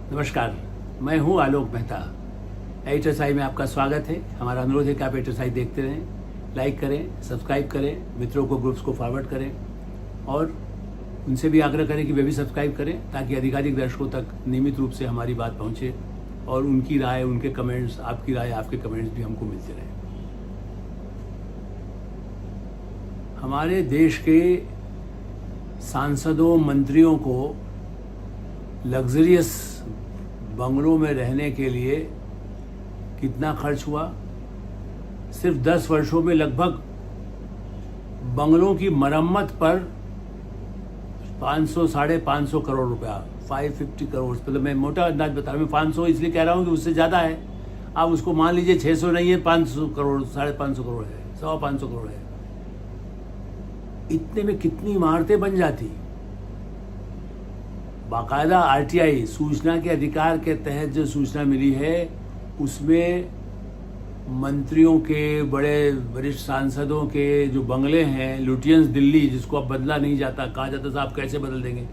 नमस्कार, मैं हूं आलोक मेहता। HSI में आपका स्वागत है। हमारा अनुरोध है कि आप HSI देखते रहें, लाइक करें, सब्सक्राइब करें, मित्रों को, ग्रुप्स को फॉरवर्ड करें और उनसे भी आग्रह करें कि वे भी सब्सक्राइब करें ताकि अधिकाधिक दर्शकों तक नियमित रूप से हमारी बात पहुंचे और उनकी राय, उनके कमेंट्स, आपकी राय, आपके कमेंट्स भी हमको मिलते रहें। हमारे देश के सांसदों, मंत्रियों को लग्जरियस बंगलों में रहने के लिए कितना खर्च हुआ? सिर्फ 10 वर्षों में लगभग बंगलों की मरम्मत पर 500-550 करोड़ रुपया, 550 करोड़, मतलब मैं मोटा अंदाज बता रहा हूँ, 500 इसलिए कह रहा हूँ कि उससे ज़्यादा है। आप उसको मान लीजिए 600 नहीं है, 500 करोड़, 550 करोड़ है, 550 करोड़ है। इतने में कितनी इमारतें बन जाती? बाकायदा RTI, सूचना के अधिकार के तहत जो सूचना मिली है उसमें मंत्रियों के, बड़े वरिष्ठ सांसदों के जो बंगले हैं, लुटियंस दिल्ली, जिसको अब बदला नहीं जाता, कहा जाता साहब कैसे बदल देंगे?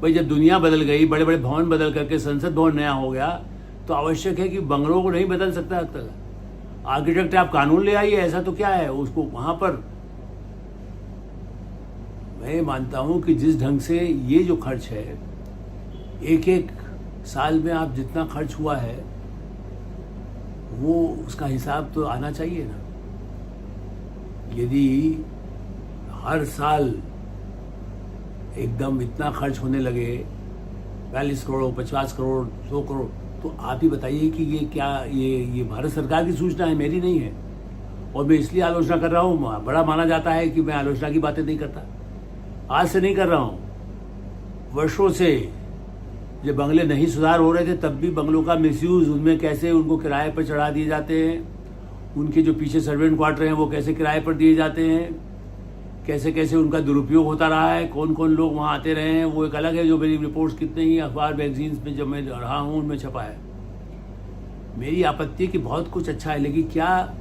भाई जब दुनिया बदल गई, बड़े बड़े भवन बदल करके संसद भवन नया हो गया, तो आवश्यक है कि बंगलों को नहीं बदल सकता अब तक। आर्किटेक्ट आप कानून ले आइए, ऐसा तो क्या है उसको वहाँ पर। मैं मानता हूँ कि जिस ढंग से ये जो खर्च है, एक साल में आप जितना खर्च हुआ है वो उसका हिसाब तो आना चाहिए ना। यदि हर साल एकदम इतना खर्च होने लगे, 42 करोड़, 50 करोड़, 100 करोड़, तो आप ही बताइए कि ये क्या, ये भारत सरकार की सूचना है, मेरी नहीं है। और मैं इसलिए आलोचना कर रहा हूँ, बड़ा माना जाता है कि मैं आलोचना की बातें नहीं करता। आज से नहीं कर रहा हूँ, वर्षों से जब बंगले नहीं सुधार हो रहे थे तब भी बंगलों का मिसयूज, उनमें कैसे उनको किराए पर चढ़ा दिए जाते हैं, उनके जो पीछे सर्वेंट क्वार्टर हैं वो कैसे किराए पर दिए जाते हैं, कैसे कैसे उनका दुरुपयोग होता रहा है, कौन कौन लोग वहाँ आते रहे हैं, वो एक अलग है। जो मेरी रिपोर्ट्स कितने ही अखबार, मैगजीन्स में जब मैं रहा हूँ उनमें छपा है। मेरी आपत्ति कि बहुत कुछ अच्छा है, लेकिन क्या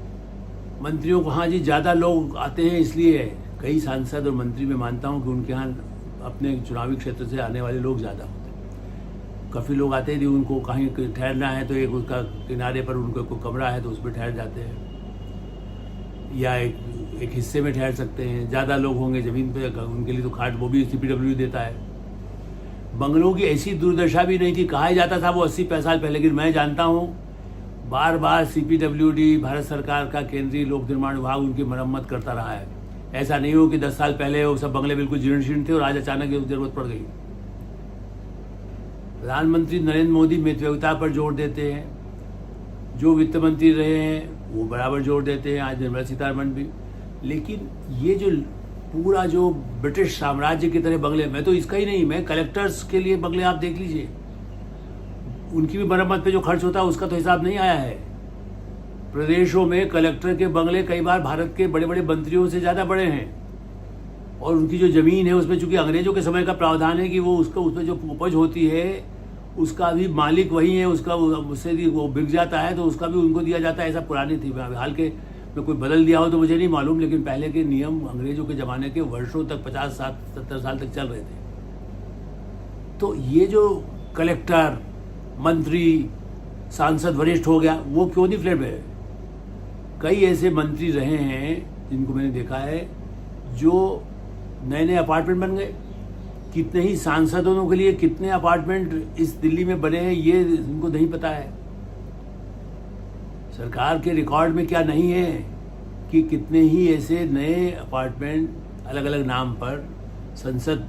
मंत्रियों को, हाँ जी ज़्यादा लोग आते हैं इसलिए है। कई सांसद और मंत्री मैं मानता हूँ कि उनके यहाँ अपने चुनावी क्षेत्र से आने वाले लोग ज़्यादा होते हैं। काफ़ी लोग आते हैं, उनको कहीं ठहरना है तो एक उसका किनारे पर उनको कोई कमरा है तो उस पर ठहर जाते हैं, या एक हिस्से में ठहर सकते हैं। ज़्यादा लोग होंगे ज़मीन पे, उनके लिए तो खाट वो भी CPWD देता है। बंगलों की ऐसी दुर्दशा भी नहीं थी, कहा जाता था वो 80 साल पहले, लेकिन मैं जानता हूँ बार बार CPWD, भारत सरकार का केंद्रीय लोक निर्माण विभाग उनकी मरम्मत करता रहा है। ऐसा नहीं हो कि 10 साल पहले वो सब बंगले बिल्कुल जीर्ण शीर्ण थे और आज अचानक जरूरत पड़ गई। प्रधानमंत्री नरेंद्र मोदी मितव्ययिता पर जोर देते हैं, जो वित्त मंत्री रहे हैं वो बराबर जोर देते हैं, आज निर्मला सीतारमण भी। लेकिन ये जो पूरा जो ब्रिटिश साम्राज्य की तरह बंगले, मैं तो इसका ही नहीं, मैं कलेक्टर्स के लिए बंगले आप देख लीजिए, उनकी भी मरम्मत पे जो खर्च होता है उसका तो हिसाब नहीं आया है। प्रदेशों में कलेक्टर के बंगले कई बार भारत के बड़े बड़े मंत्रियों से ज़्यादा बड़े हैं, और उनकी जो ज़मीन है उसमें चूंकि अंग्रेजों के समय का प्रावधान है कि वो उसको, उसमें जो उपज होती है उसका भी मालिक वही है, उसका उससे भी वो बिक जाता है तो उसका भी उनको दिया जाता है। ऐसा पुरानी थी, हाल के में कोई बदल दिया हो तो मुझे नहीं मालूम, लेकिन पहले के नियम अंग्रेजों के ज़माने के वर्षों तक, 50-70 साल तक चल रहे थे। तो ये जो कलेक्टर, मंत्री, सांसद, वरिष्ठ हो गया, वो क्यों नहीं फ्लैट में? कई ऐसे मंत्री रहे हैं जिनको मैंने देखा है जो नए नए अपार्टमेंट बन गए। कितने ही सांसदों के लिए कितने अपार्टमेंट इस दिल्ली में बने हैं ये इनको नहीं पता है। सरकार के रिकॉर्ड में क्या नहीं है कि कितने ही ऐसे नए अपार्टमेंट अलग अलग नाम पर संसद,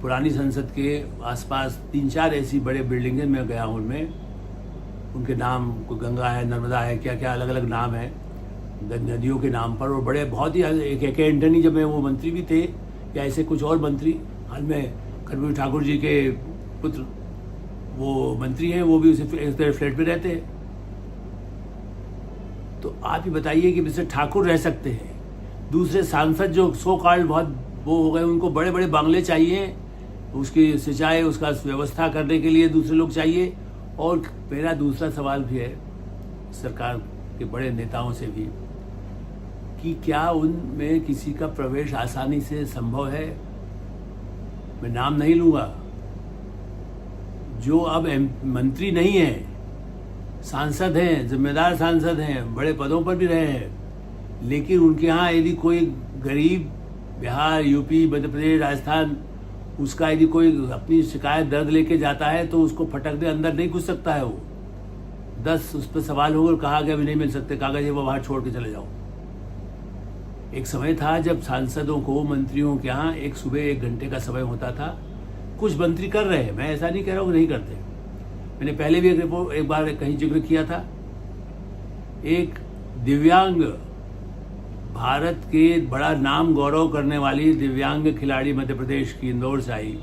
पुरानी संसद के आसपास 3-4 ऐसी बड़े बिल्डिंगें मैं गया हूँ, उनमें उनके नाम, कोई गंगा है, नर्मदा है, क्या क्या अलग अलग नाम है नदियों के नाम पर, और बड़े बहुत ही, एक एंटनी जब मैं वो मंत्री भी थे, या ऐसे कुछ और मंत्री, हाल में कर्पूरी ठाकुर जी के पुत्र वो मंत्री हैं, वो भी उसी फ्लैट में रहते हैं। तो आप ही बताइए कि मिस्टर ठाकुर रह सकते हैं, दूसरे सांसद जो सो कॉल्ड बहुत वो हो गए, उनको बड़े बड़े बंगले चाहिए, उसकी सिंचाई, उसका व्यवस्था करने के लिए दूसरे लोग चाहिए। और मेरा दूसरा सवाल भी है सरकार के बड़े नेताओं से भी कि क्या उनमें किसी का प्रवेश आसानी से संभव है? मैं नाम नहीं लूँगा, जो अब मंत्री नहीं है, सांसद हैं, जिम्मेदार सांसद हैं, बड़े पदों पर भी रहे हैं, लेकिन उनके यहाँ यदि कोई गरीब बिहार, यूपी, मध्य प्रदेश, राजस्थान, उसका यदि कोई अपनी शिकायत दर्द लेके जाता है तो उसको फटक दे अंदर नहीं घुस सकता है। वो 10 उस पर सवाल होगा, कहा गया भी नहीं मिल सकते, कागज वो बाहर छोड़ के चले जाओ। एक समय था जब सांसदों को, मंत्रियों के यहाँ एक सुबह 1 घंटे का समय होता था। कुछ मंत्री कर रहे हैं, मैं ऐसा नहीं कह रहा हूँ कि नहीं करते। मैंने पहले भी एक बार कहीं जिक्र किया था। एक दिव्यांग, भारत के बड़ा नाम गौरव करने वाली दिव्यांग खिलाड़ी मध्य प्रदेश की, इंदौर से आई,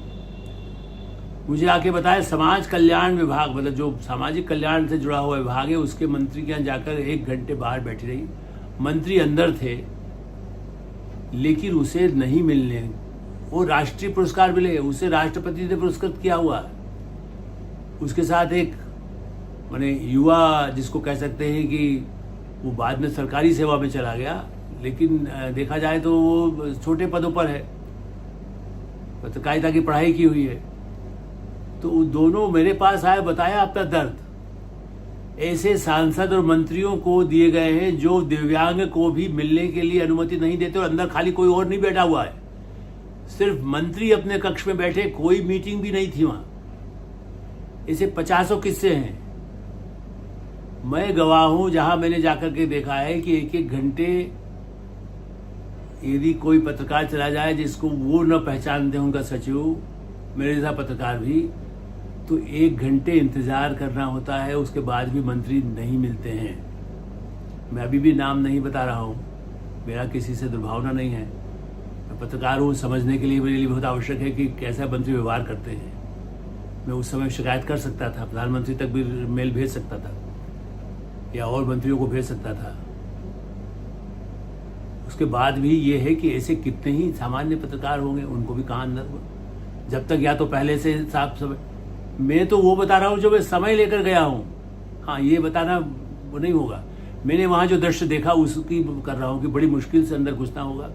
मुझे आके बताया समाज कल्याण विभाग, मतलब जो सामाजिक कल्याण से जुड़ा हुआ विभाग है, उसके मंत्री के यहाँ जाकर 1 घंटे बाहर बैठी रही। मंत्री अंदर थे, लेकिन उसे नहीं मिलने, वो राष्ट्रीय पुरस्कार मिले, उसे राष्ट्रपति ने पुरस्कृत किया हुआ है। उसके साथ एक माने युवा, जिसको कह सकते हैं कि वो बाद में सरकारी सेवा में चला गया, लेकिन देखा जाए तो वो छोटे पदों पर है, पत्रकारिता की पढ़ाई की हुई है। तो दोनों मेरे पास आए, बताया अपना दर्द। ऐसे सांसद और मंत्रियों को दिए गए हैं जो दिव्यांग को भी मिलने के लिए अनुमति नहीं देते, और अंदर खाली कोई और नहीं बैठा हुआ है, सिर्फ मंत्री अपने कक्ष में बैठे, कोई मीटिंग भी नहीं थी वहां। ऐसे 50 किस्से हैं। मैं गवाह हूं, जहां मैंने जाकर के देखा है कि 1-1 घंटे यदि कोई पत्रकार चला जाए जिसको वो न पहचानते हैं, उनका सचिव, मेरे जैसा पत्रकार भी, तो 1 घंटे इंतजार करना होता है। उसके बाद भी मंत्री नहीं मिलते हैं। मैं अभी भी नाम नहीं बता रहा हूँ, मेरा किसी से दुर्भावना नहीं है। मैं पत्रकार हूँ, समझने के लिए मेरे लिए बहुत आवश्यक है कि कैसा मंत्री व्यवहार करते हैं। मैं उस समय शिकायत कर सकता था, प्रधानमंत्री तक भी मेल भेज सकता था, या और मंत्रियों को भेज सकता था। उसके बाद भी ये है कि ऐसे कितने ही सामान्य पत्रकार होंगे, उनको भी कहाँ अंदर हुआ, जब तक या तो पहले से साफ समय। मैं तो वो बता रहा हूँ जो मैं समय लेकर गया हूँ। हाँ, ये बताना वो नहीं होगा। मैंने वहाँ जो दृश्य देखा उसकी कर रहा हूँ कि बड़ी मुश्किल से अंदर घुसना होगा।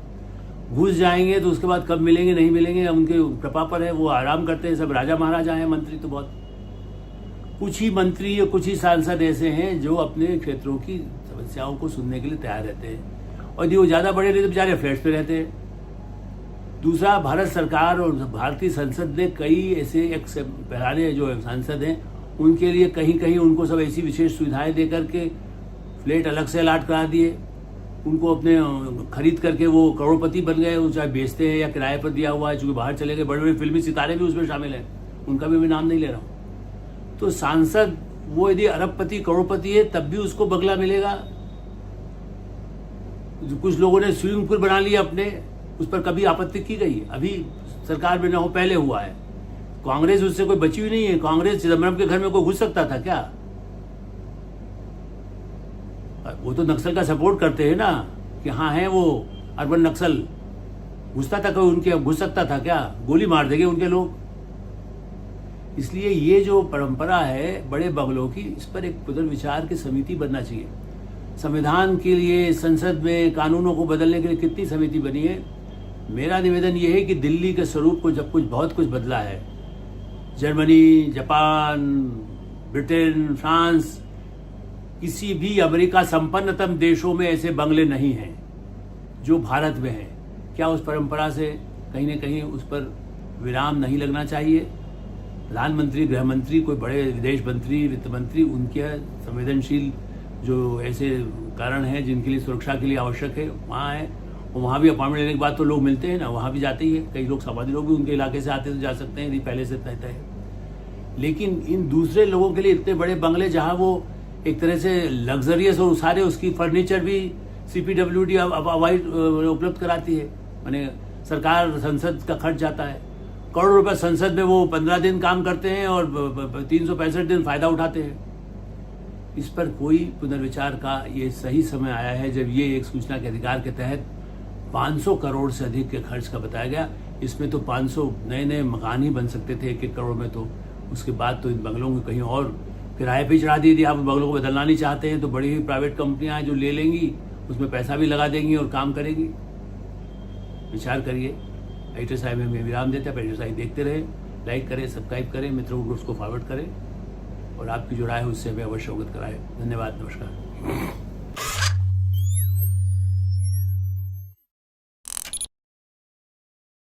घुस जाएंगे तो उसके बाद कब मिलेंगे नहीं मिलेंगे उनके कृपा पर है, वो आराम करते हैं। सब राजा महाराजा हैं, मंत्री तो बहुत कुछ ही मंत्री या कुछ ही सांसद ऐसे हैं जो अपने क्षेत्रों की समस्याओं को सुनने के लिए तैयार रहते हैं, और यदि वो ज़्यादा बड़े नहीं तो बेचारे फ्लैट्स पे रहते हैं। दूसरा, भारत सरकार और भारतीय संसद ने कई ऐसे एक पहराने जो सांसद हैं उनके लिए कहीं कहीं उनको सब ऐसी विशेष सुविधाएं दे करके फ्लैट अलग से अलाट करा दिए, उनको अपने खरीद करके वो करोड़पति बन गए। वो चाहे बेचते हैं या किराए पर दिया हुआ है, चूंकि बाहर चले गए। बड़े बड़े फिल्मी सितारे भी उसमें शामिल हैं, उनका भी मैं नाम नहीं ले रहा हूँ। तो सांसद वो यदि अरबपति करोड़पति है तब भी उसको बंगला मिलेगा। कुछ लोगों ने स्विमिंग पूल बना लिया अपने, उस पर कभी आपत्ति की गई? अभी सरकार में न हो, पहले हुआ है। कांग्रेस उससे कोई बची हुई नहीं है। कांग्रेस चिदम्बरम के घर में कोई घुस सकता था क्या? वो तो नक्सल का सपोर्ट करते हैं ना, कि हाँ है वो अर्बन नक्सल। घुसता था कोई उनके, घुस सकता था क्या? गोली मार देंगे उनके लोग। इसलिए ये जो परंपरा है बड़े बंगलों की, इस पर एक पुनर्विचार की समिति बनना चाहिए। संविधान के लिए, संसद में कानूनों को बदलने के लिए कितनी समिति बनी है। मेरा निवेदन यह है कि दिल्ली के स्वरूप को जब बहुत कुछ बदला है, जर्मनी, जापान, ब्रिटेन, फ्रांस, किसी भी अमेरिका संपन्नतम देशों में ऐसे बंगले नहीं हैं जो भारत में हैं। क्या उस परंपरा से कहीं न कहीं उस पर विराम नहीं लगना चाहिए? प्रधानमंत्री, गृह मंत्री, कोई बड़े विदेश मंत्री, वित्त मंत्री, उनके संवेदनशील जो ऐसे कारण हैं जिनके लिए सुरक्षा के लिए आवश्यक है, वहाँ है। और वहाँ भी अपॉइंटमेंट लेने के बाद तो लोग मिलते हैं ना, वहाँ भी जाते ही है। कई लोग, सामान्य लोग भी उनके इलाके से आते तो जा सकते हैं यदि पहले से तय है। लेकिन इन दूसरे लोगों के लिए इतने बड़े बंगले, जहाँ वो एक तरह से लग्जरियस और सारे उसकी फर्नीचर भी CPWD उपलब्ध कराती है। माने सरकार, संसद का खर्च जाता है करोड़ रुपए। संसद में वो 15 दिन काम करते हैं और 365 दिन फायदा उठाते हैं। इस पर कोई पुनर्विचार का ये सही समय आया है, जब ये एक सूचना के अधिकार के तहत 500 करोड़ से अधिक के खर्च का बताया गया। इसमें तो 500 नए मकान ही बन सकते थे 1-1 करोड़ में। तो उसके बाद तो इन बंगलों को कहीं और किराए पे चढ़ा दिए। यदि आप बंगलों को बदलना नहीं चाहते हैं तो बड़ी ही प्राइवेट कंपनियां जो ले लेंगी, उसमें पैसा भी लगा देंगी और काम करेंगी। विचार करिए। एडिटर साहब हमें विराम देते हैं, एडिटर साहब देखते रहे लाइक करें, सब्सक्राइब करें, मित्रों को उसको फॉरवर्ड करें और आपकी जो राय है उससे हमें अवश्य अवगत कराएं। धन्यवाद, नमस्कार।